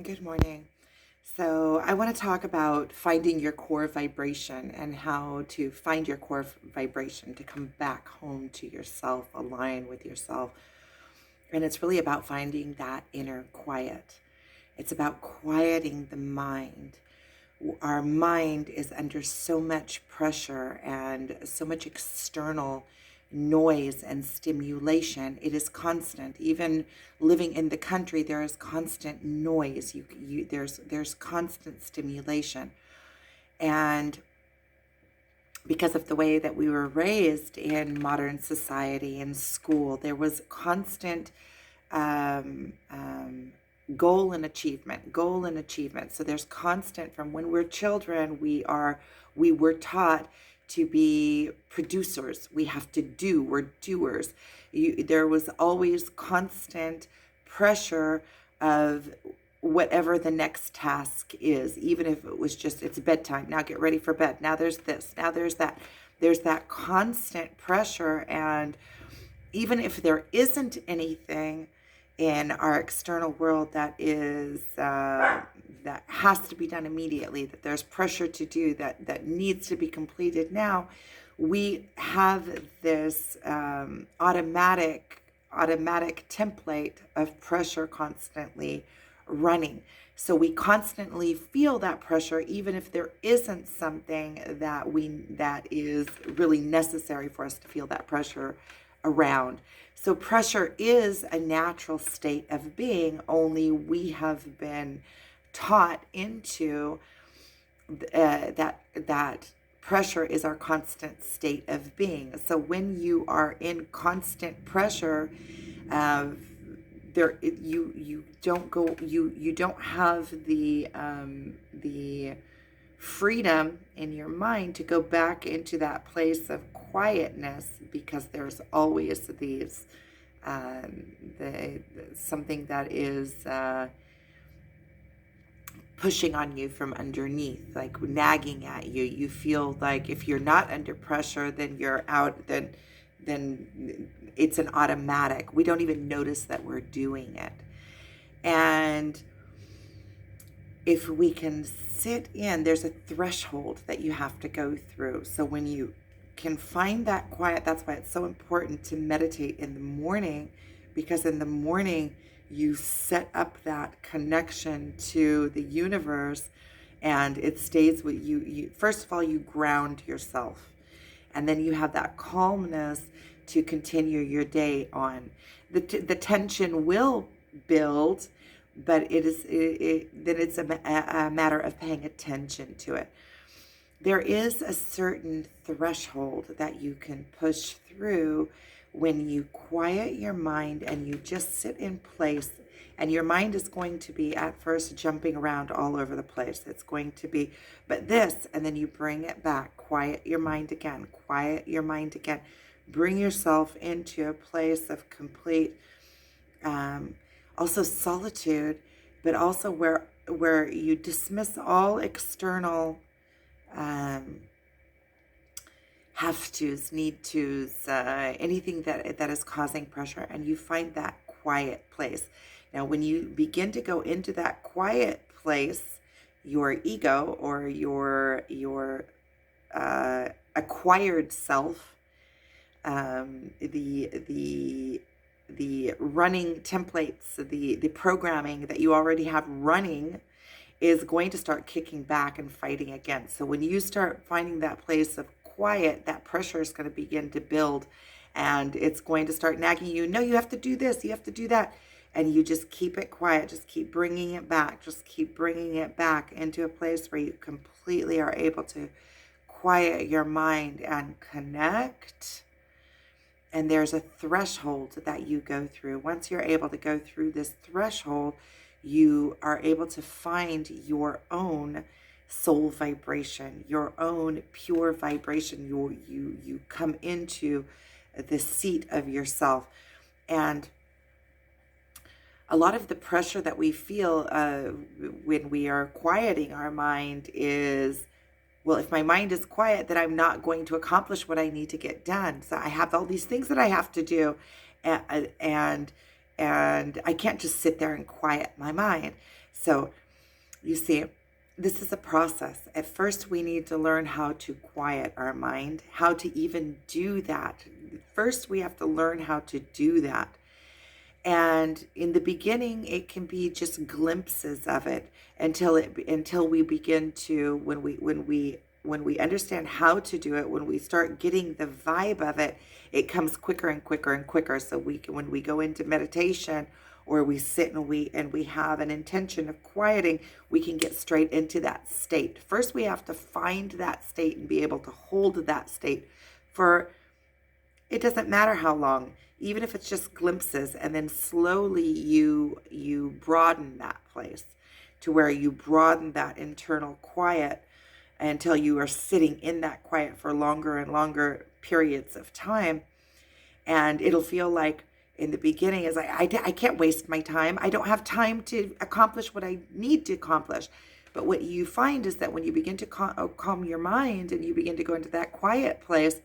Good morning. So, I want to talk about finding your core vibration and how to find your core vibration to come back home to yourself, align with yourself. And it's really about finding that inner quiet. It's about quieting the mind. Our mind is under so much pressure and so much external noise and stimulation. It is constant. Even living in the country, there is constant noise. There's constant stimulation, and because of the way that we were raised in modern society in school, there was constant um, um, goal and achievement. So there's constant from when we're children, we were taught to be producers. We have to do, we're doers. There was always constant pressure of whatever the next task is, even if it was just it's bedtime, now get ready for bed, now there's this, now there's that. There's that constant pressure, and even if there isn't anything in our external world that has to be done immediately, that there's pressure to do, that needs to be completed now, we have this automatic template of pressure constantly running. So we constantly feel that pressure, even if there isn't something that is really necessary for us to feel that pressure around. So pressure is a natural state of being, only we have been taught into that pressure is our constant state of being. So when you are in constant pressure, uh, you don't have the freedom in your mind to go back into that place of quietness, because there's always these something that is pushing on you from underneath, like nagging at you. You feel like if you're not under pressure, then you're out. Then it's an automatic. We don't even notice that we're doing it. And if we can sit in, there's a threshold that you have to go through. So when you can find that quiet, that's why it's so important to meditate in the morning, because in the morning you set up that connection to the universe, and it stays with you. First of all, you ground yourself, and then you have that calmness to continue your day on. The tension will build, but then it's a matter of paying attention to it. There is a certain threshold that you can push through when you quiet your mind and you just sit in place. And your mind is going to be at first jumping around all over the place. It's going to be, but this, and then you bring it back. Quiet your mind again. Quiet your mind again. Bring yourself into a place of complete, also solitude, but also where you dismiss all external um, have tos, need tos, anything that is causing pressure, and you find that quiet place. Now, when you begin to go into that quiet place, your ego or your acquired self, the running templates, the programming that you already have running, is going to start kicking back and fighting against. So when you start finding that place of quiet, that pressure is going to begin to build, and it's going to start nagging you. No, you have to do this, you have to do that. And you just keep it quiet, just keep bringing it back, just keep bringing it back into a place where you completely are able to quiet your mind and connect. And there's a threshold that you go through. Once you're able to go through this threshold, you are able to find your own soul vibration, your own pure vibration. You come into the seat of yourself. And a lot of the pressure that we feel when we are quieting our mind is, well, if my mind is quiet, then I'm not going to accomplish what I need to get done. So I have all these things that I have to do, and I can't just sit there and quiet my mind. So you see, this is a process. At first, we need to learn how to quiet our mind, how to even do that. First, we have to learn how to do that. And in the beginning, it can be just glimpses of it until we begin to, when we understand how to do it, when we start getting the vibe of it, it comes quicker and quicker and quicker. So when we go into meditation, or we sit and we have an intention of quieting, we can get straight into that state. First, we have to find that state and be able to hold that state for, it doesn't matter how long, even if it's just glimpses, and then slowly you broaden that place to where you broaden that internal quiet until you are sitting in that quiet for longer and longer periods of time. And it'll feel like in the beginning is like, I can't waste my time. I don't have time to accomplish what I need to accomplish. But what you find is that when you begin to calm your mind and you begin to go into that quiet place,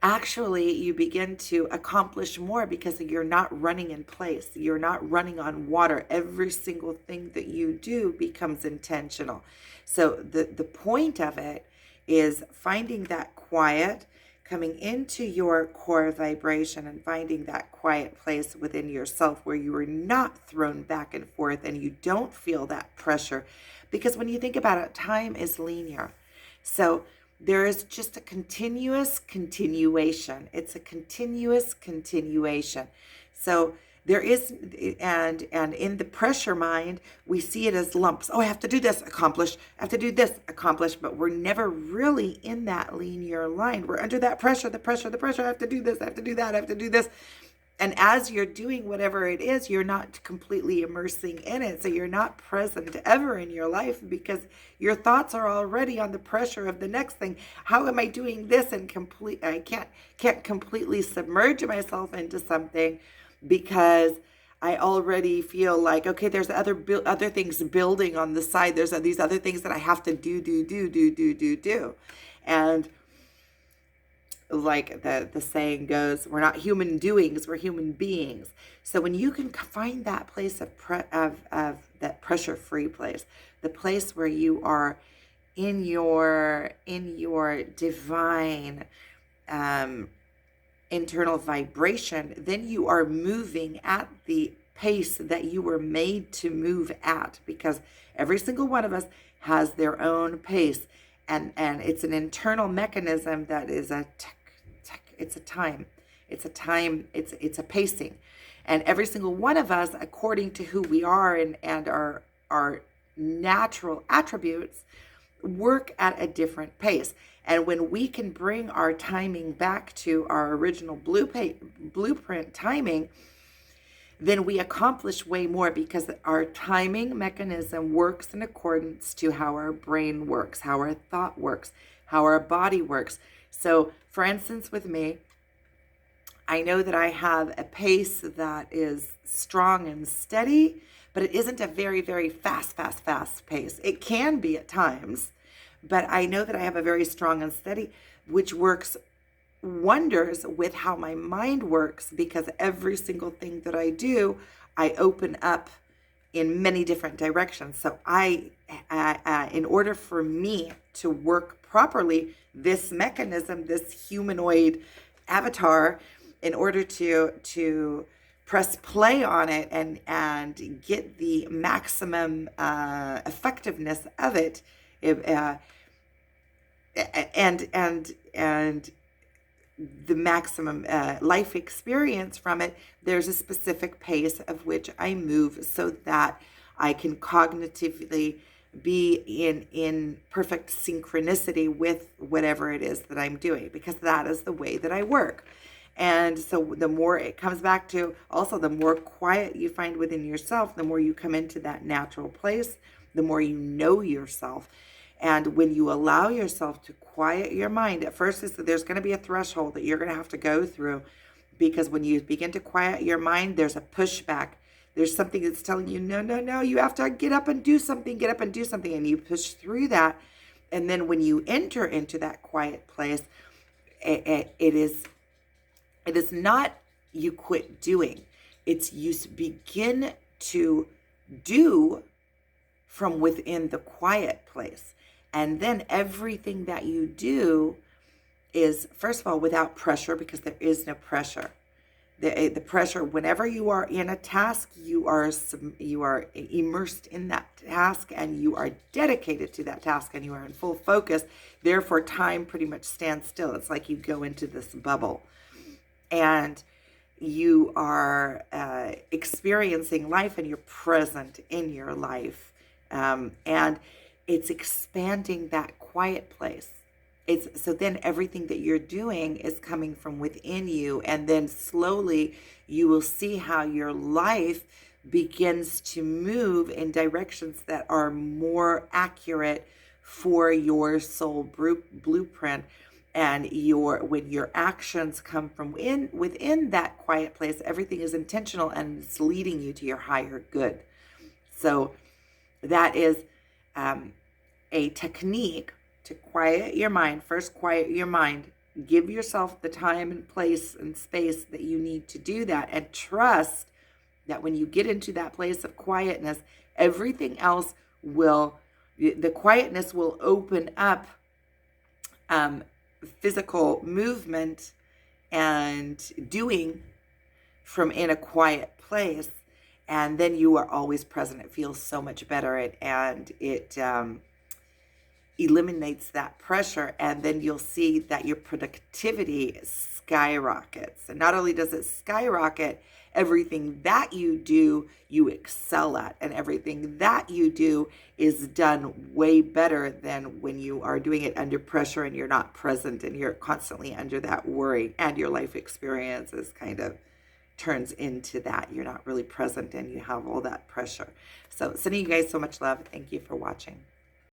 actually you begin to accomplish more because you're not running in place. You're not running on water. Every single thing that you do becomes intentional. So the point of it is finding that quiet, coming into your core vibration and finding that quiet place within yourself where you are not thrown back and forth and you don't feel that pressure. Because when you think about it, time is linear. So there is just a continuous continuation. It's a continuous continuation. So there is, and in the pressure mind, we see it as lumps. Oh, I have to do this, accomplish. I have to do this, accomplish. But we're never really in that linear line. We're under that pressure, the pressure, the pressure. I have to do this, I have to do that, I have to do this. And as you're doing whatever it is, you're not completely immersing in it. So you're not present ever in your life because your thoughts are already on the pressure of the next thing. How am I doing this? And I can't completely submerge myself into something because I already feel like, okay, there's other things building on the side. There's these other things that I have to do. And like the saying goes, we're not human doings, we're human beings. So when you can find that place of that pressure-free place, the place where you are in your divine internal vibration, then you are moving at the pace that you were made to move at, because every single one of us has their own pace, and it's an internal mechanism that is it's a pacing. And every single one of us, according to who we are and our natural attributes, work at a different pace. And when we can bring our timing back to our original blueprint timing, then we accomplish way more because our timing mechanism works in accordance to how our brain works, how our thought works, how our body works. So, for instance, with me, I know that I have a pace that is strong and steady, but it isn't a very, very fast pace. It can be at times, but I know that I have a very strong and steady, which works wonders with how my mind works, because every single thing that I do, I open up in many different directions. So in order for me to work properly, this mechanism, this humanoid avatar, in order to press play on it and get the maximum effectiveness of it, and the maximum life experience from it, there's a specific pace of which I move so that I can cognitively be in perfect synchronicity with whatever it is that I'm doing, because that is the way that I work. And so the more it comes back to, also the more quiet you find within yourself, the more you come into that natural place, the more you know yourself. And when you allow yourself to quiet your mind, at first there's going to be a threshold that you're going to have to go through, because when you begin to quiet your mind, there's a pushback. There's something that's telling you, no, you have to get up and do something, and you push through that. And then when you enter into that quiet place, it is not you quit doing. It's you begin to do from within the quiet place. And then everything that you do is, first of all, without pressure, because there is no pressure. The pressure, whenever you are in a task, you are immersed in that task, and you are dedicated to that task, and you are in full focus. Therefore, time pretty much stands still. It's like you go into this bubble, and you are experiencing life, and you're present in your life, and it's expanding that quiet place. It's so then everything that you're doing is coming from within you, and then slowly you will see how your life begins to move in directions that are more accurate for your soul blueprint. And when your actions come from within that quiet place, everything is intentional, and it's leading you to your higher good. So that is a technique to quiet your mind. First, quiet your mind. Give yourself the time and place and space that you need to do that, and trust that when you get into that place of quietness, everything else the quietness will open up physical movement and doing from in a quiet place. And then you are always present. It feels so much better, and it eliminates that pressure, and then you'll see that your productivity skyrockets. And not only does it skyrocket, everything that you do, you excel at, and everything that you do is done way better than when you are doing it under pressure and you're not present, and you're constantly under that worry, and your life experience is kind of turns into that. You're not really present, and you have all that pressure. So sending you guys so much love. Thank you for watching.